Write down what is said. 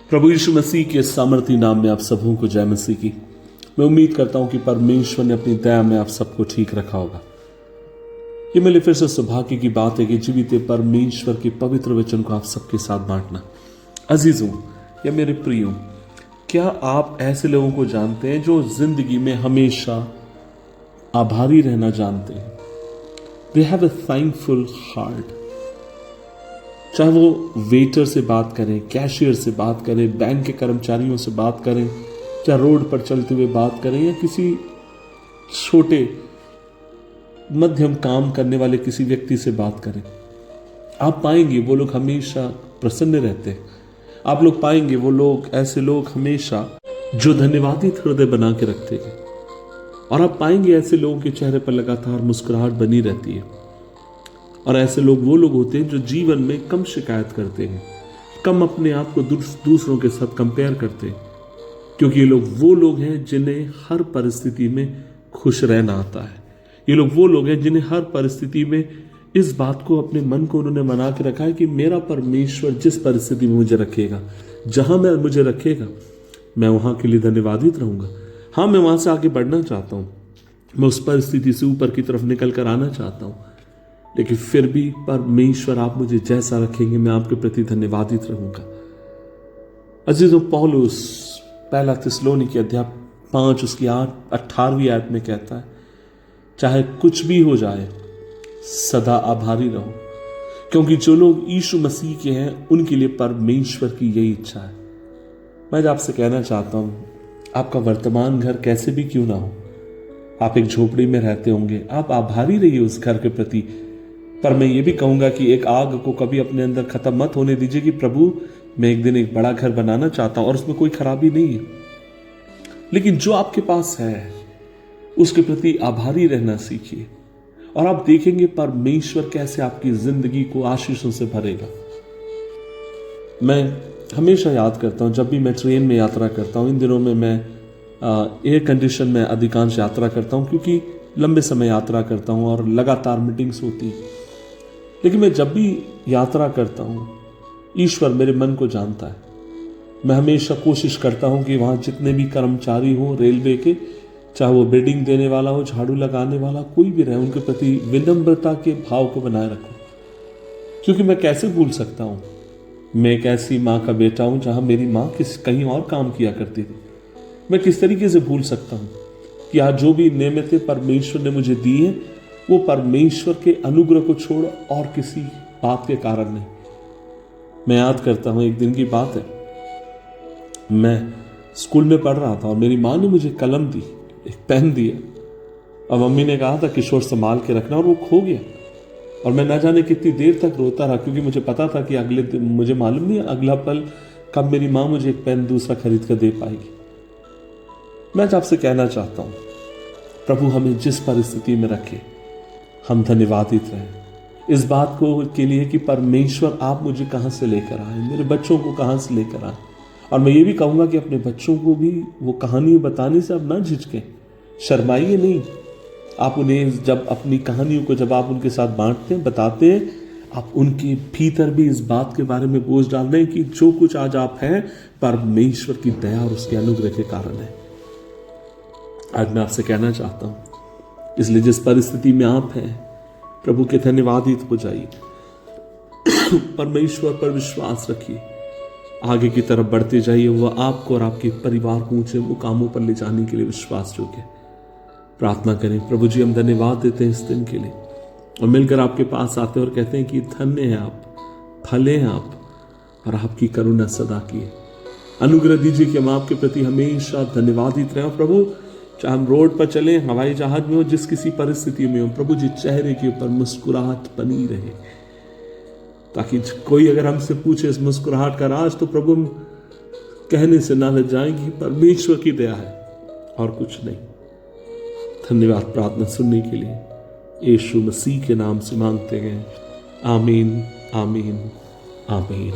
प्रभु यीशु मसीह के सामर्थी नाम में आप सबों को जय मसीह की। मैं उम्मीद करता हूं कि परमेश्वर ने अपनी दया में आप सबको ठीक रखा होगा। ये मेरे फिर से सौभाग्य की बात है कि जीवित परमेश्वर के पवित्र वचन को आप सबके साथ बांटना। अजीजों या मेरे प्रियो, क्या आप ऐसे लोगों को जानते हैं जो जिंदगी में हमेशा आभारी रहना जानते हैं? They have a thankful heart. चाहे वो वेटर से बात करें, कैशियर से बात करें, बैंक के कर्मचारियों से बात करें, चाहे रोड पर चलते हुए बात करें या किसी छोटे मध्यम काम करने वाले किसी व्यक्ति से बात करें, आप पाएंगे वो लोग हमेशा प्रसन्न रहते हैं। आप लोग पाएंगे वो लोग, ऐसे लोग हमेशा जो धन्यवादी हृदय बना के रखते हैं। और आप पाएंगे ऐसे लोगों के चेहरे पर लगातार मुस्कुराहट बनी रहती है। और ऐसे लोग वो लोग होते हैं जो जीवन में कम शिकायत करते हैं, कम अपने आप को दूसरों के साथ कंपेयर करते हैं, क्योंकि ये लोग वो लोग हैं जिन्हें हर परिस्थिति में खुश रहना आता है। ये लोग वो लोग हैं जिन्हें हर परिस्थिति में इस बात को, अपने मन को उन्होंने मना के रखा है कि मेरा परमेश्वर जिस परिस्थिति में मुझे रखेगा, जहां मैं मुझे रखेगा, मैं वहां के लिए धन्यवादित रहूंगा। हाँ, मैं वहां से आगे बढ़ना चाहता हूं, मैं उस परिस्थिति से ऊपर की तरफ निकल कर आना चाहता हूं, लेकिन फिर भी परमेश्वर आप मुझे जैसा रखेंगे मैं आपके प्रति धन्यवादित रहूंगा। अजीजों, पौलुस पहला थिस्सलुनीकी अध्याय 5 उसकी 18वीं आयत में कहता है, चाहे कुछ भी हो जाए सदा आभारी रहो, क्योंकि जो लोग यीशु मसीह के हैं उनके लिए परमेश्वर की यही इच्छा है। मैं आपसे कहना चाहता हूं, आपका वर्तमान घर कैसे भी क्यों ना हो, आप एक झोपड़ी में रहते होंगे, आप आभारी रहिए उस घर के प्रति। पर मैं ये भी कहूंगा कि एक आग को कभी अपने अंदर खत्म मत होने दीजिए कि प्रभु मैं एक दिन एक बड़ा घर बनाना चाहता हूं और उसमें कोई खराबी नहीं है। लेकिन जो आपके पास है उसके प्रति आभारी रहना सीखिए और आप देखेंगे परमेश्वर कैसे आपकी जिंदगी को आशीषों से भरेगा। मैं हमेशा याद करता हूं, जब भी मैं ट्रेन में यात्रा करता हूं, इन दिनों में मैं एयर कंडीशन में अधिकांश यात्रा करता हूं क्योंकि लंबे समय यात्रा करता हूं और लगातार मीटिंग्स होती हैं। लेकिन मैं जब भी यात्रा करता हूं, ईश्वर मेरे मन को जानता है। मैं हमेशा कोशिश करता हूं कि वहां जितने भी कर्मचारी हों रेलवे के, चाहे वो बिल्डिंग देने वाला हो, झाड़ू लगाने वाला, कोई भी रहे, उनके प्रति विनम्रता के भाव को बनाए रखूं। क्योंकि मैं कैसे भूल सकता हूं, मैं एक ऐसी माँ का बेटा हूं जहां मेरी माँ कहीं और काम किया करती थी। मैं किस तरीके से भूल सकता हूं कि आज जो भी नेमतें परमेश्वर ने मुझे दी है वो परमेश्वर के अनुग्रह को छोड़ और किसी बात के कारण नहीं। मैं याद करता हूं, एक दिन की बात है, मैं स्कूल में पढ़ रहा था और मेरी माँ ने मुझे कलम दी, एक पेन दिया और मम्मी ने कहा था किशोर संभाल के रखना, और वो खो गया। और मैं ना जाने कितनी देर तक रोता रहा क्योंकि मुझे पता था कि अगले दिन, मुझे मालूम नहीं अगला पल कब मेरी माँ मुझे एक पेन दूसरा खरीद कर दे पाएगी। मैं आपसे कहना चाहता हूं, प्रभु हमें जिस परिस्थिति में रखे हम धन्यवादित रहें इस बात को के लिए कि परमेश्वर आप मुझे कहां से लेकर आए, मेरे बच्चों को कहां से लेकर आए। और मैं ये भी कहूंगा कि अपने बच्चों को भी वो कहानी बताने से आप ना झिझकें, शर्माइए नहीं। आप उन्हें जब अपनी कहानियों को जब आप उनके साथ बांटते हैं, बताते हैं, आप उनके भीतर भी इस बात के बारे में बोझ डाल रहे हैं कि जो कुछ आज आप हैं परमेश्वर की दया और उसके अनुग्रह के कारण है। आज मैं आपसे कहना चाहता हूं, इसलिए जिस परिस्थिति में आप हैं प्रभु के धन्यवादित हो जाइए, परमेश्वर पर विश्वास रखिए, आगे की तरफ बढ़ते जाइए। वह आपको और आपके परिवार को ऊंचे मुकामों पर ले जाने के लिए विश्वास योग्य है। प्रार्थना करें। प्रभु जी, हम धन्यवाद देते हैं इस दिन के लिए और मिलकर आपके पास आते हैं और कहते हैं कि धन्य हैं आप, भले हैं आप और आपकी करुणा सदा की है। अनुग्रह दीजिए कि हम आपके प्रति हमेशा धन्यवादित रहें। और प्रभु, चाहे हम रोड पर चलें, हवाई जहाज में हो, जिस किसी परिस्थिति में हो, प्रभु जी चेहरे के ऊपर मुस्कुराहट बनी रहे, ताकि कोई अगर हमसे पूछे इस मुस्कुराहट का राज, तो प्रभु हम कहने से ना लज जाएंगे परमेश्वर की दया है और कुछ नहीं। धन्यवाद प्रार्थना सुनने के लिए यीशु मसीह के नाम से मांगते हैं। आमीन, आमीन, आमीन।